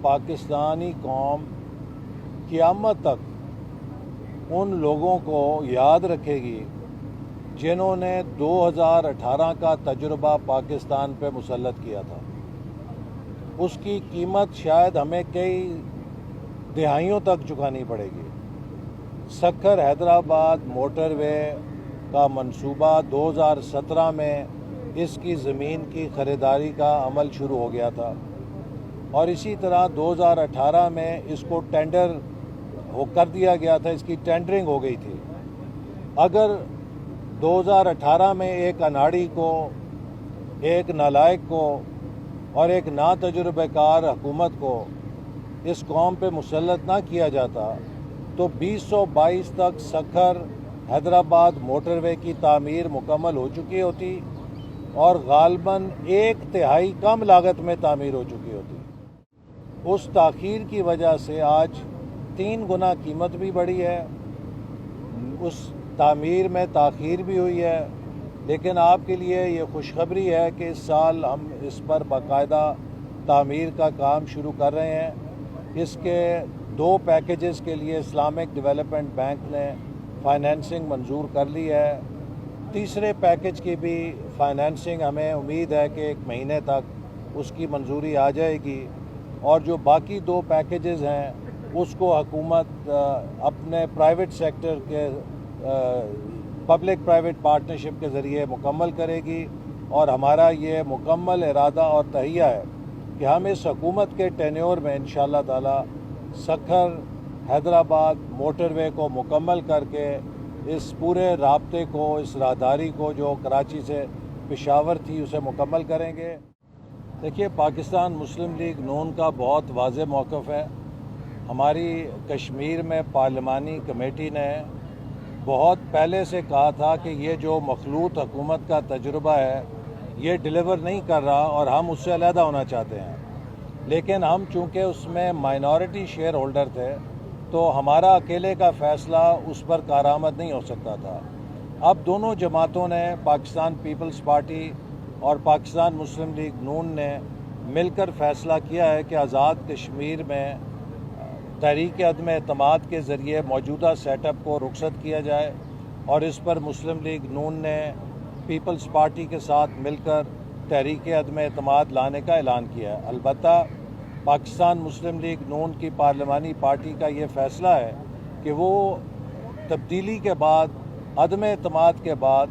पाकिस्तानी कौम क़यामत तक उन लोगों को याद रखेगी जिन्होंने 2018 का तजुर्बा पाकिस्तान पे मुसल्लत किया था। उसकी कीमत शायद हमें कई दिहाइयों तक चुकानी पड़ेगी। सक्खर हैदराबाद मोटरवे का मंसूबा 2017 में इसकी ज़मीन की ख़रीदारी का अमल शुरू हो गया था और इसी तरह 2018 में इसको टेंडर कर दिया गया था, इसकी टेंडरिंग हो गई थी। अगर 2018 में एक अनाड़ी को, एक नालायक को और एक नातजुर्बेकार हुकूमत को इस कौम पे मुसल्लत ना किया जाता तो 2022 तक सक्खर हैदराबाद मोटरवे की तामीर मुकम्मल हो चुकी होती और गालबन 1/3 कम लागत में तामीर हो चुकी होती। उस ताख़ीर की वजह से आज 3 गुना कीमत भी बढ़ी है, उस तामीर में ताख़ीर भी हुई है। लेकिन आपके लिए ये खुशखबरी है कि इस साल हम इस पर बाकायदा तामीर का काम शुरू कर रहे हैं। इसके 2 पैकेजेस के लिए इस्लामिक डेवलपमेंट बैंक ने फाइनेंसिंग मंजूर कर ली है। तीसरे पैकेज की भी फाइनेंसिंग हमें उम्मीद है कि 1 महीने तक उसकी मंजूरी आ जाएगी और जो बाकी 2 पैकेजेस हैं उसको हुकूमत अपने प्राइवेट सेक्टर के पब्लिक प्राइवेट पार्टनरशिप के ज़रिए मुकम्मल करेगी। और हमारा ये मुकम्मल इरादा और तहिया है कि हम इस हुकूमत के टेन्योर में इंशाअल्लाह ताला सक्खर हैदराबाद मोटरवे को मुकम्मल करके इस पूरे राब्ते को, इस राहदारी को जो कराची से पेशावर थी उसे मुकम्मल करेंगे। देखिए, पाकिस्तान मुस्लिम लीग नून का बहुत वाज़ेह मौक़िफ़ है। हमारी कश्मीर में पार्लिमानी कमेटी ने बहुत पहले से कहा था कि ये जो मखलूत हुकूमत का तजुर्बा है ये डिलीवर नहीं कर रहा और हम उससे अलहदा होना चाहते हैं। लेकिन हम चूँकि उसमें माइनॉरिटी शेयर होल्डर थे तो हमारा अकेले का फ़ैसला उस पर कारआमद नहीं हो सकता था। अब दोनों जमातों ने, पाकिस्तान पीपल्स पार्टी और पाकिस्तान मुस्लिम लीग नून ने मिलकर फ़ैसला किया है कि आज़ाद कश्मीर में तहरीक अदम एतमाद के ज़रिए मौजूदा सेटअप को रुखसत किया जाए और इस पर मुस्लिम लीग नून ने पीपल्स पार्टी के साथ मिलकर तहरीक अदम एतमाद लाने का ऐलान किया है। अलबत्ता पाकिस्तान मुस्लिम लीग नून की पार्लिमानी पार्टी का ये फ़ैसला है कि वो तब्दीली के बाद, अदम एतमाद के बाद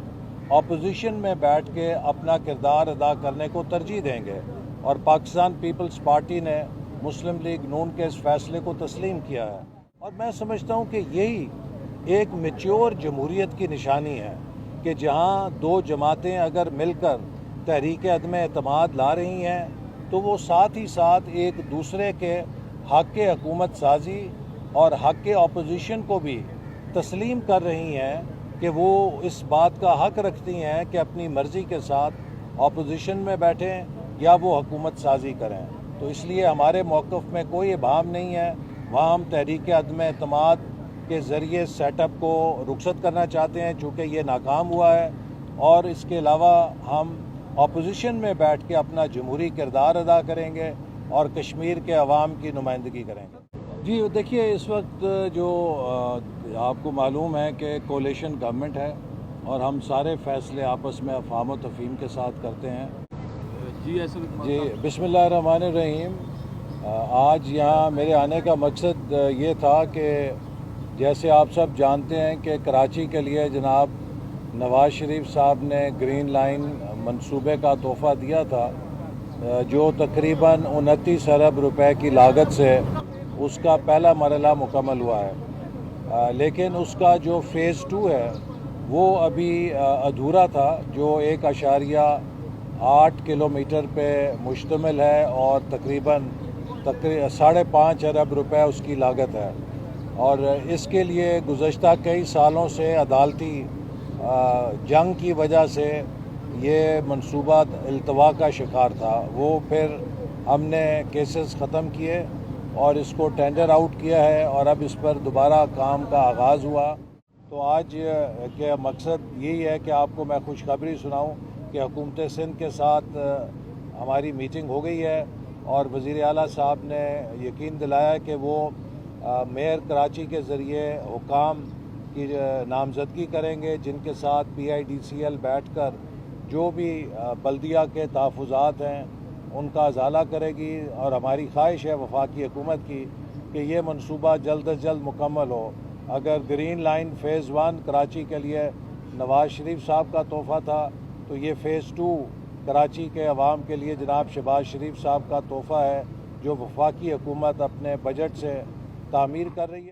अपोजिशन में बैठ के अपना किरदार अदा करने को तरजीह देंगे और पाकिस्तान पीपल्स पार्टी ने मुस्लिम लीग नून के इस फ़ैसले को तस्लीम किया है। और मैं समझता हूँ कि यही एक मैच्योर जमहूरियत की निशानी है कि जहाँ 2 जमातें अगर मिलकर तहरीक अदम एतमाद ला रही हैं तो वो साथ ही साथ एक दूसरे के हक़ के हुकूमत साजी और हक़ के अपोजिशन को भी तस्लीम कर रही हैं कि वो इस बात का हक़ रखती हैं कि अपनी मर्ज़ी के साथ अपोजिशन में बैठें या वो हुकूमत साजी करें। तो इसलिए हमारे मौक़िफ़ में कोई इबाम नहीं है। वहाँ हम तहरीक अदम एतमाद के ज़रिए सेटअप को रुखसत करना चाहते हैं चूँकि ये नाकाम हुआ है और इसके अलावा हम अपोजिशन में बैठ के अपना जमहूरी किरदार अदा करेंगे और कश्मीर के अवाम की नुमाइंदगी करेंगे। जी देखिए, इस वक्त जो आपको मालूम है कि कोलिशन गवर्नमेंट है और हम सारे फ़ैसले आपस में अफ़हाम व तफ़हीम के साथ करते हैं। जी बिस्मिल्लाहिर्रहमानिर्रहीम। आज यहाँ मेरे आने का मकसद ये था कि जैसे आप सब जानते हैं कि कराची के लिए जनाब नवाज़ शरीफ साहब ने ग्रीन लाइन मंसूबे का तोहफ़ा दिया था जो तकरीबन 29 अरब रुपए की लागत से उसका पहला मरहला मुकम्मल हुआ है। लेकिन उसका जो फ़ेज़ 2 है वो अभी अधूरा था, जो 1.8 किलोमीटर पे मुश्तमिल है और तकरीबन 5.5 अरब रुपए उसकी लागत है। और इसके लिए गुज़श्ता कई सालों से अदालती जंग की वजह से ये मंसूबा इल्तवा का शिकार था। वो फिर हमने केसेस ख़त्म किए और इसको टेंडर आउट किया है और अब इस पर दोबारा काम का आगाज़ हुआ। तो आज के मकसद यही है कि आपको मैं खुशखबरी सुनाऊं कि हुकूमत सिंध के साथ हमारी मीटिंग हो गई है اور وزیر اعلیٰ صاحب نے یقین دلایا کہ وہ میئر کراچی کے ذریعے حکام کی نامزدگی کریں گے، جن کے ساتھ PIDCL بیٹھ کر جو بھی بلدیہ کے تحفظات ہیں ان کا ازالہ کرے گی، اور ہماری خواہش ہے وفاقی حکومت کی کہ یہ منصوبہ جلد از جلد مکمل ہو۔ اگر گرین لائن فیز 1 کراچی کے لیے نواز شریف صاحب کا تحفہ تھا تو یہ فیز 2 کراچی کے عوام کے لیے جناب شہباز شریف صاحب کا تحفہ ہے، جو وفاقی حکومت اپنے بجٹ سے تعمیر کر رہی ہے۔